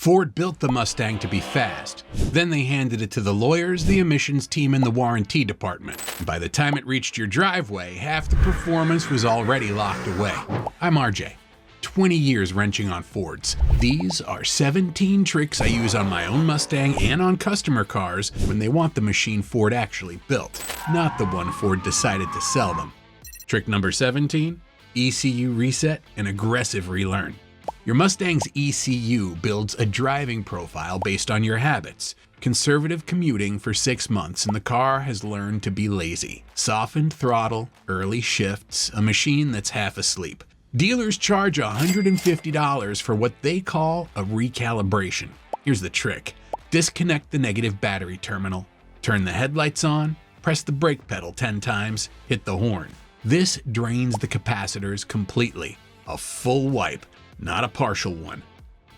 Ford built the Mustang to be fast. Then they handed it to the lawyers, the emissions team, and the warranty department. By the time it reached your driveway, half the performance was already locked away. I'm RJ. 20 years wrenching on Fords. These are 17 tricks I use on my own Mustang and on customer cars when they want the machine Ford actually built, not the one Ford decided to sell them. Trick number 17, ECU reset and aggressive relearn. Your Mustang's ECU builds a driving profile based on your habits. Conservative commuting for 6 months and the car has learned to be lazy. Softened throttle, early shifts, a machine that's half asleep. Dealers charge $150 for what they call a recalibration. Here's the trick. Disconnect the negative battery terminal, turn the headlights on, press the brake pedal 10 times, hit the horn. This drains the capacitors completely. A full wipe, not a partial one.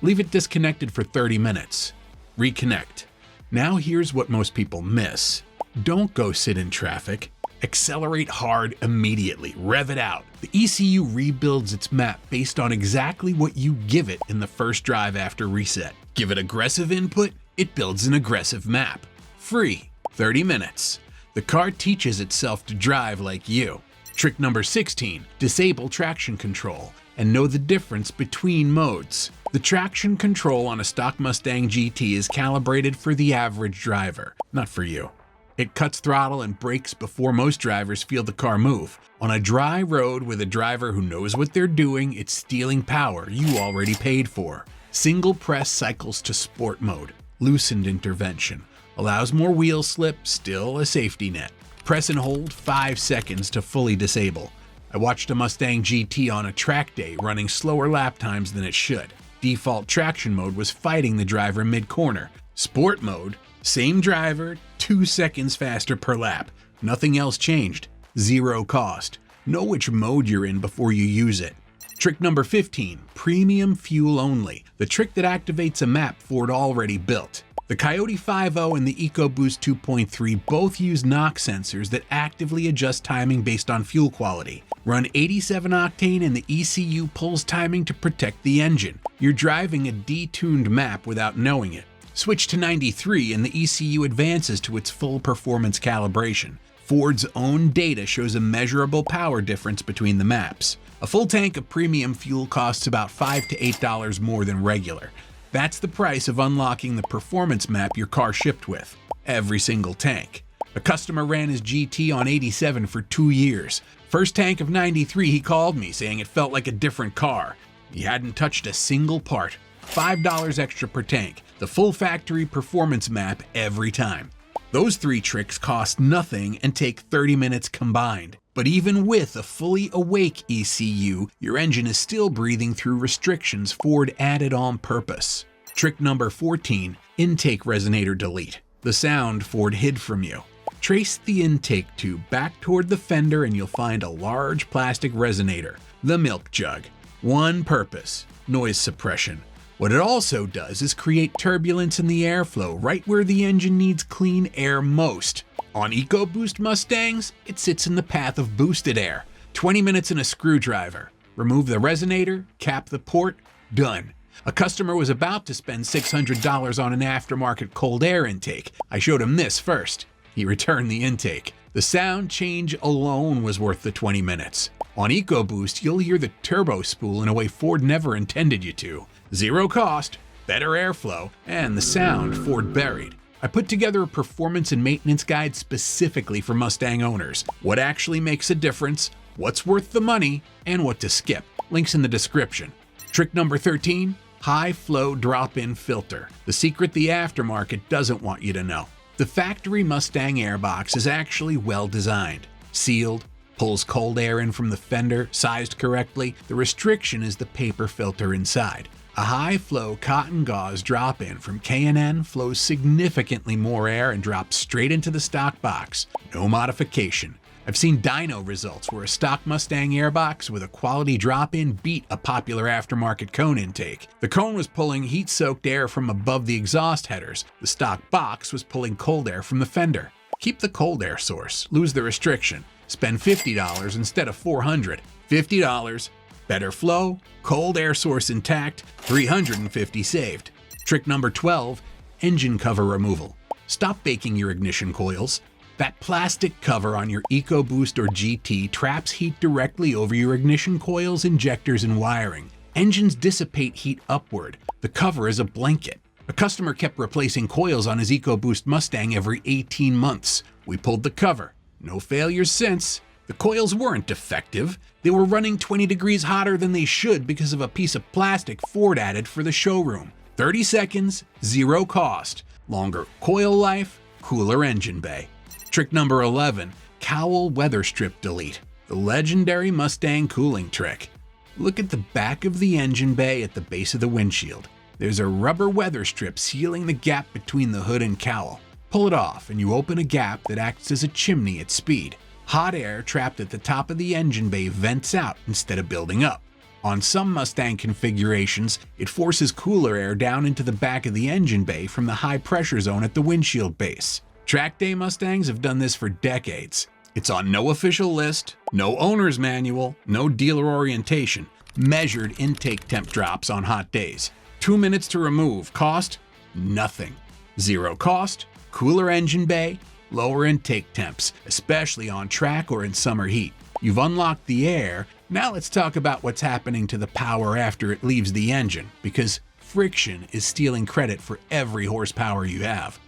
Leave it disconnected for 30 minutes. Reconnect. Now here's what most people miss. Don't go sit in traffic. Accelerate hard immediately, rev it out. The ECU rebuilds its map based on exactly what you give it in the first drive after reset. Give it aggressive input, it builds an aggressive map. Free, 30 minutes. The car teaches itself to drive like you. Trick number 16, disable traction control and know the difference between modes. The traction control on a stock Mustang GT is calibrated for the average driver, not for you. It cuts throttle and brakes before most drivers feel the car move. On a dry road with a driver who knows what they're doing, it's stealing power you already paid for. Single press cycles to sport mode. Loosened intervention. Allows more wheel slip, still a safety net. Press and hold 5 seconds to fully disable. I watched a Mustang GT on a track day running slower lap times than it should. Default traction mode was fighting the driver mid-corner. Sport mode, same driver, 2 seconds faster per lap. Nothing else changed. Zero cost. Know which mode you're in before you use it. Trick number 15, premium fuel only. The trick that activates a map Ford already built. The Coyote 5.0 and the EcoBoost 2.3 both use NOx sensors that actively adjust timing based on fuel quality. Run 87 octane and the ECU pulls timing to protect the engine. You're driving a detuned map without knowing it. Switch to 93 and the ECU advances to its full performance calibration. Ford's own data shows a measurable power difference between the maps. A full tank of premium fuel costs about $5 to $8 more than regular. That's the price of unlocking the performance map your car shipped with. Every single tank. A customer ran his GT on 87 for 2 years. First tank of 93, he called me saying it felt like a different car. He hadn't touched a single part. $5 extra per tank. The full factory performance map every time. Those 3 tricks cost nothing and take 30 minutes combined. But even with a fully awake ECU, your engine is still breathing through restrictions Ford added on purpose. Trick number 14, intake resonator delete. The sound Ford hid from you. Trace the intake tube back toward the fender and you'll find a large plastic resonator, the milk jug. One purpose, noise suppression. What it also does is create turbulence in the airflow right where the engine needs clean air most. On EcoBoost Mustangs, it sits in the path of boosted air. 20 minutes and a screwdriver. Remove the resonator, cap the port, done. A customer was about to spend $600 on an aftermarket cold air intake. I showed him this first. He returned the intake. The sound change alone was worth the 20 minutes. On EcoBoost, you'll hear the turbo spool in a way Ford never intended you to. Zero cost, better airflow, and the sound Ford buried. I put together a performance and maintenance guide specifically for Mustang owners. What actually makes a difference, what's worth the money, and what to skip. Links in the description. Trick number 13, high flow drop-in filter. The secret the aftermarket doesn't want you to know. The factory Mustang airbox is actually well designed. Sealed, pulls cold air in from the fender, sized correctly. The restriction is the paper filter inside. A high-flow cotton gauze drop-in from K&N flows significantly more air and drops straight into the stock box. No modification. I've seen dyno results where a stock Mustang airbox with a quality drop-in beat a popular aftermarket cone intake. The cone was pulling heat-soaked air from above the exhaust headers. The stock box was pulling cold air from the fender. Keep the cold air source. Lose the restriction. Spend $50 instead of $400. $50. Better flow, cold air source intact, $350 saved. Trick number 12, engine cover removal. Stop baking your ignition coils. That plastic cover on your EcoBoost or GT traps heat directly over your ignition coils, injectors, and wiring. Engines dissipate heat upward. The cover is a blanket. A customer kept replacing coils on his EcoBoost Mustang every 18 months. We pulled the cover. No failures since. The coils weren't defective. They were running 20 degrees hotter than they should because of a piece of plastic Ford added for the showroom. 30 seconds, zero cost. Longer coil life, cooler engine bay. Trick number 11, cowl weather strip delete. The legendary Mustang cooling trick. Look at the back of the engine bay at the base of the windshield. There's a rubber weather strip sealing the gap between the hood and cowl. Pull it off and you open a gap that acts as a chimney at speed. Hot air trapped at the top of the engine bay vents out instead of building up. On some Mustang configurations, it forces cooler air down into the back of the engine bay from the high pressure zone at the windshield base. Track day Mustangs have done this for decades. It's on no official list, no owner's manual, no dealer orientation. Measured intake temp drops on hot days. 2 minutes to remove. Cost? Nothing. Zero cost, cooler engine bay, lower intake temps, especially on track or in summer heat. You've unlocked the air. Now let's talk about what's happening to the power after it leaves the engine, because friction is stealing credit for every horsepower you have.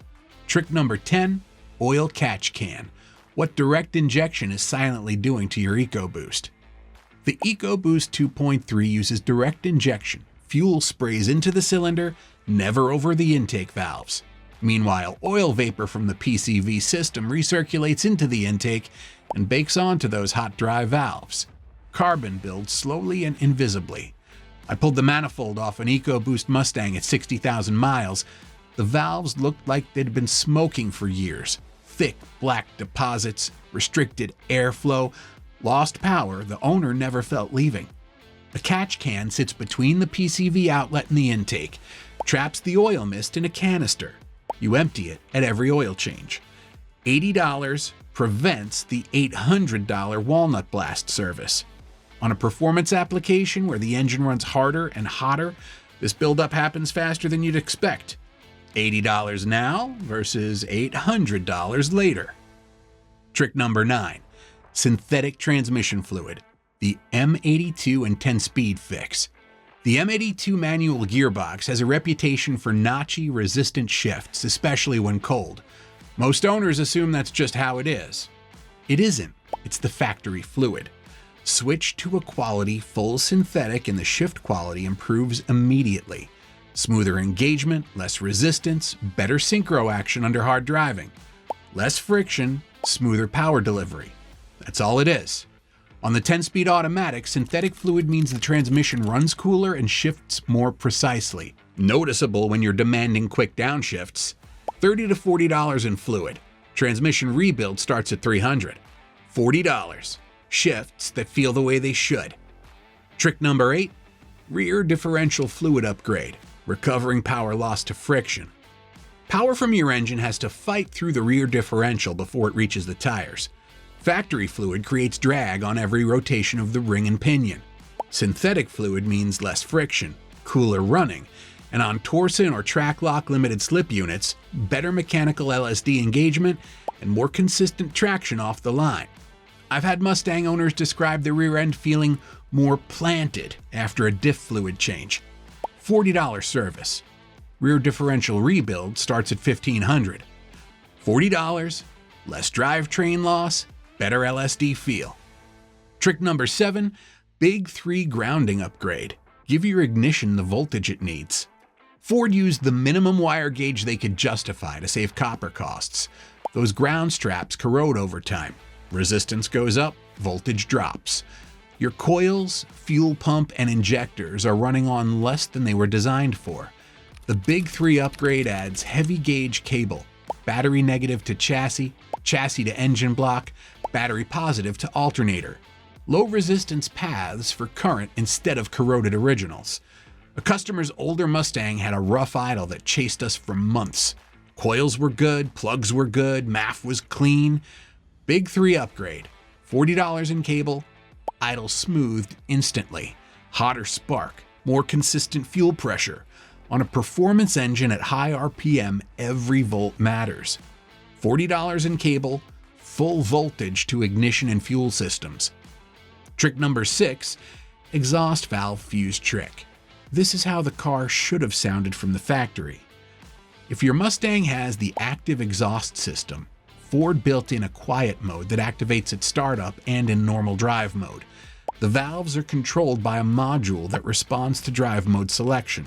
Trick number 10, oil catch can. What direct injection is silently doing to your EcoBoost. The EcoBoost 2.3 uses direct injection. Fuel sprays into the cylinder, never over the intake valves. Meanwhile, oil vapor from the PCV system recirculates into the intake and bakes onto those hot dry valves. Carbon builds slowly and invisibly. I pulled the manifold off an EcoBoost Mustang at 60,000 miles. The valves looked like they'd been smoking for years. Thick black deposits, restricted airflow, lost power the owner never felt leaving. A catch can sits between the PCV outlet and the intake, traps the oil mist in a canister. You empty it at every oil change. $80 prevents the $800 walnut blast service. On a performance application where the engine runs harder and hotter, this buildup happens faster than you'd expect. $80 now versus $800 later. Trick number 9, synthetic transmission fluid, the M82 and 10-speed fix. The M82 manual gearbox has a reputation for notchy, resistant shifts, especially when cold. Most owners assume that's just how it is. It isn't. It's the factory fluid. Switch to a quality full synthetic and the shift quality improves immediately. Smoother engagement, less resistance, better synchro action under hard driving. Less friction, smoother power delivery. That's all it is. On the 10-speed automatic, synthetic fluid means the transmission runs cooler and shifts more precisely. Noticeable when you're demanding quick downshifts. $30 to $40 in fluid. Transmission rebuild starts at $300. $40. Shifts that feel the way they should. Trick number 8, rear differential fluid upgrade, recovering power lost to friction. Power from your engine has to fight through the rear differential before it reaches the tires. Factory fluid creates drag on every rotation of the ring and pinion. Synthetic fluid means less friction, cooler running, and on Torsen or track lock limited slip units, better mechanical LSD engagement and more consistent traction off the line. I've had Mustang owners describe the rear end feeling more planted after a diff fluid change. $40 service. Rear differential rebuild starts at $1,500. $40, less drivetrain loss, better LSD feel. Trick number 7, Big 3 grounding upgrade. Give your ignition the voltage it needs. Ford used the minimum wire gauge they could justify to save copper costs. Those ground straps corrode over time. Resistance goes up, voltage drops. Your coils, fuel pump, and injectors are running on less than they were designed for. The Big 3 upgrade adds heavy gauge cable, battery negative to chassis, chassis to engine block, battery positive to alternator. Low resistance paths for current instead of corroded originals. A customer's older Mustang had a rough idle that chased us for months. Coils were good, plugs were good, MAF was clean. Big 3 upgrade. $40 in cable, idle smoothed instantly. Hotter spark, more consistent fuel pressure. On a performance engine at high RPM, every volt matters. $40 in cable, full voltage to ignition and fuel systems. Trick number 6, exhaust valve fuse trick. This is how the car should have sounded from the factory. If your Mustang has the active exhaust system, Ford built in a quiet mode that activates at startup and in normal drive mode. The valves are controlled by a module that responds to drive mode selection.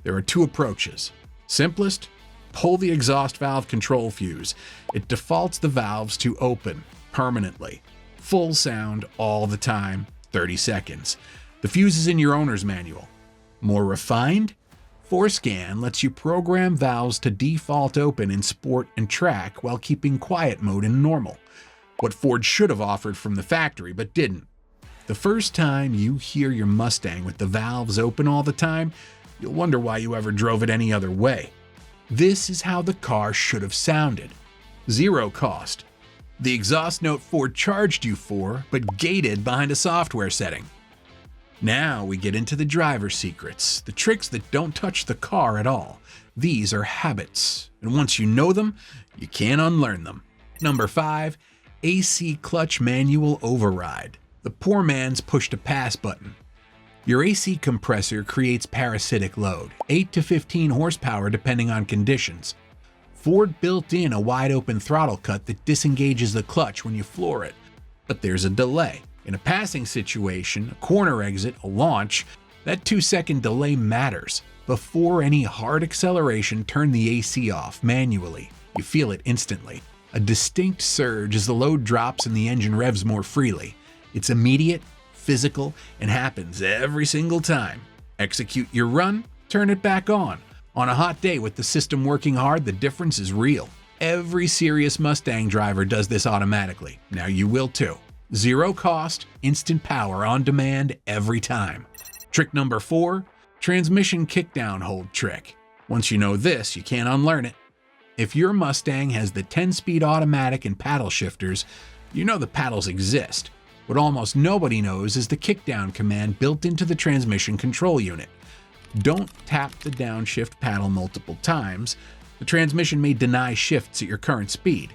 There are 2 approaches. Simplest, pull the exhaust valve control fuse. It defaults the valves to open permanently. Full sound all the time, 30 seconds. The fuse is in your owner's manual. More refined, ForScan lets you program valves to default open in Sport and Track while keeping quiet mode in normal. What Ford should have offered from the factory but didn't. The first time you hear your Mustang with the valves open all the time, you'll wonder why you ever drove it any other way. This is how the car should have sounded. 0 cost. The exhaust note Ford charged you for, but gated behind a software setting. Now we get into the driver secrets, the tricks that don't touch the car at all. These are habits, and once you know them, you can't unlearn them. Number 5, AC clutch manual override. The poor man's push-to-pass button. Your AC compressor creates parasitic load, 8 to 15 horsepower depending on conditions. Ford built in a wide-open throttle cut that disengages the clutch when you floor it, but there's a delay. In a passing situation, a corner exit, a launch, that 2-second delay matters. Before any hard acceleration, turn the AC off manually. You feel it instantly. A distinct surge as the load drops and the engine revs more freely. It's immediate, physical, and happens every single time. Execute your run, turn it back on. On a hot day with the system working hard, the difference is real. Every serious Mustang driver does this automatically. Now you will too. 0 cost, instant power on demand every time. Trick number 4, transmission kickdown hold trick. Once you know this, you can't unlearn it. If your Mustang has the 10-speed automatic and paddle shifters, you know the paddles exist. What almost nobody knows is the kickdown command built into the transmission control unit. Don't tap the downshift paddle multiple times. The transmission may deny shifts at your current speed.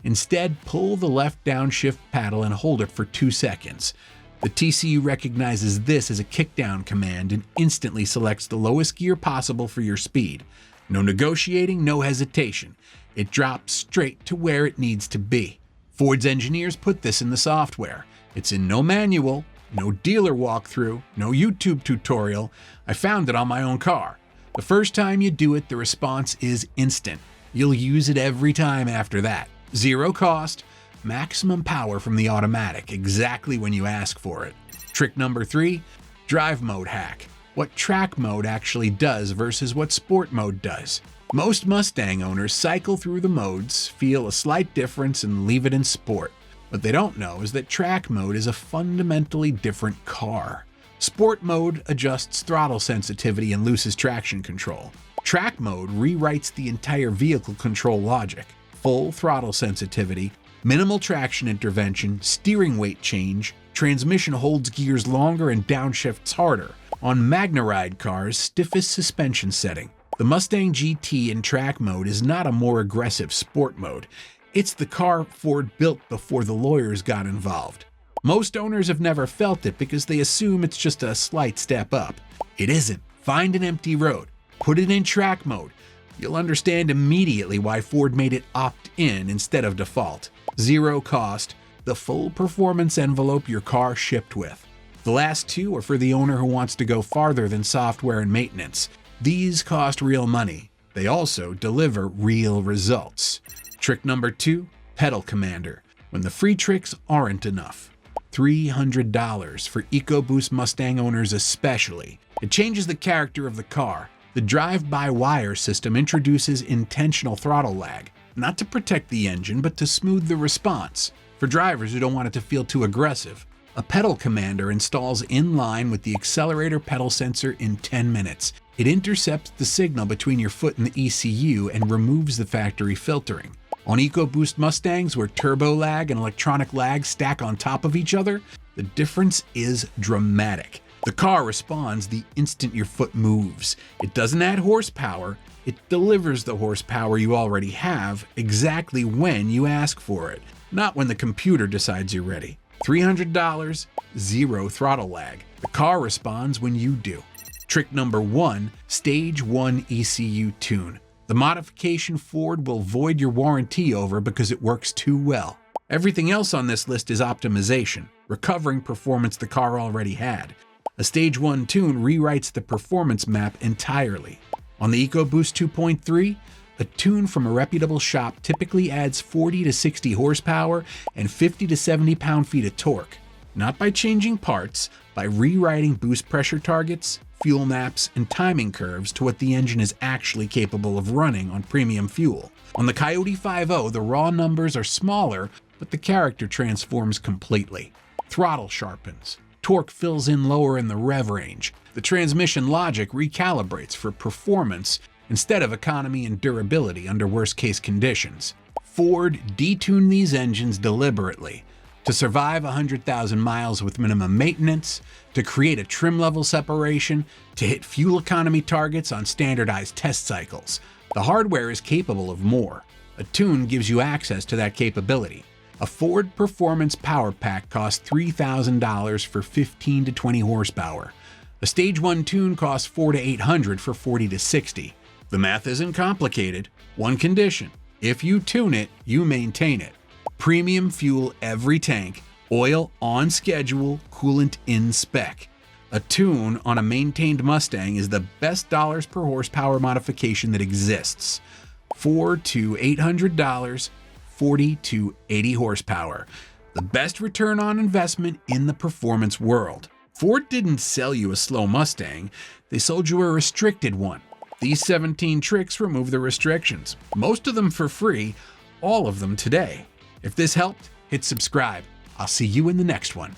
Instead, pull the left downshift paddle and hold it for 2 seconds. The TCU recognizes this as a kickdown command and instantly selects the lowest gear possible for your speed. No negotiating, no hesitation. It drops straight to where it needs to be. Ford's engineers put this in the software. It's in no manual, no dealer walkthrough, no YouTube tutorial. I found it on my own car. The first time you do it, the response is instant. You'll use it every time after that. 0 cost, maximum power from the automatic, exactly when you ask for it. Trick number 3, drive mode hack. What track mode actually does versus what sport mode does. Most Mustang owners cycle through the modes, feel a slight difference, and leave it in sport. What they don't know is that track mode is a fundamentally different car. Sport mode adjusts throttle sensitivity and loses traction control. Track mode rewrites the entire vehicle control logic. Full throttle sensitivity, minimal traction intervention, steering weight change, transmission holds gears longer and downshifts harder. On MagnaRide cars, stiffest suspension setting. The Mustang GT in track mode is not a more aggressive sport mode. It's the car Ford built before the lawyers got involved. Most owners have never felt it because they assume it's just a slight step up. It isn't. Find an empty road. Put it in track mode. You'll understand immediately why Ford made it opt-in instead of default. 0 cost, the full performance envelope your car shipped with. The last 2 are for the owner who wants to go farther than software and maintenance. These cost real money. They also deliver real results. Trick number 2, pedal commander. When the free tricks aren't enough. $300 for EcoBoost Mustang owners especially. It changes the character of the car. The drive-by-wire system introduces intentional throttle lag, not to protect the engine, but to smooth the response, for drivers who don't want it to feel too aggressive. A pedal commander installs in line with the accelerator pedal sensor in 10 minutes. It intercepts the signal between your foot and the ECU and removes the factory filtering. On EcoBoost Mustangs, where turbo lag and electronic lag stack on top of each other, the difference is dramatic. The car responds the instant your foot moves. It doesn't add horsepower, it delivers the horsepower you already have exactly when you ask for it, not when the computer decides you're ready. $300, zero throttle lag. The car responds when you do. Trick number 1, Stage 1 ECU tune. The modification Ford will void your warranty over because it works too well. Everything else on this list is optimization, recovering performance the car already had. A Stage 1 tune rewrites the performance map entirely. On the EcoBoost 2.3, a tune from a reputable shop typically adds 40 to 60 horsepower and 50 to 70 pound-feet of torque. Not by changing parts, by rewriting boost pressure targets, fuel maps, and timing curves to what the engine is actually capable of running on premium fuel. On the Coyote 5.0, the raw numbers are smaller, but the character transforms completely. Throttle sharpens. Torque fills in lower in the rev range. The transmission logic recalibrates for performance instead of economy and durability under worst-case conditions. Ford detuned these engines deliberately to survive 100,000 miles with minimum maintenance, to create a trim level separation, to hit fuel economy targets on standardized test cycles. The hardware is capable of more. A tune gives you access to that capability. A Ford Performance Power Pack costs $3,000 for 15 to 20 horsepower. A Stage 1 tune costs $400 to $800 for 40 to 60. The math isn't complicated. One condition: if you tune it, you maintain it. Premium fuel every tank, oil on schedule, coolant in spec. A tune on a maintained Mustang is the best dollars per horsepower modification that exists. $400 to $800, 40 to 80 horsepower. The best return on investment in the performance world. Ford didn't sell you a slow Mustang, they sold you a restricted one. These 17 tricks remove the restrictions, most of them for free, all of them today. If this helped, hit subscribe. I'll see you in the next one.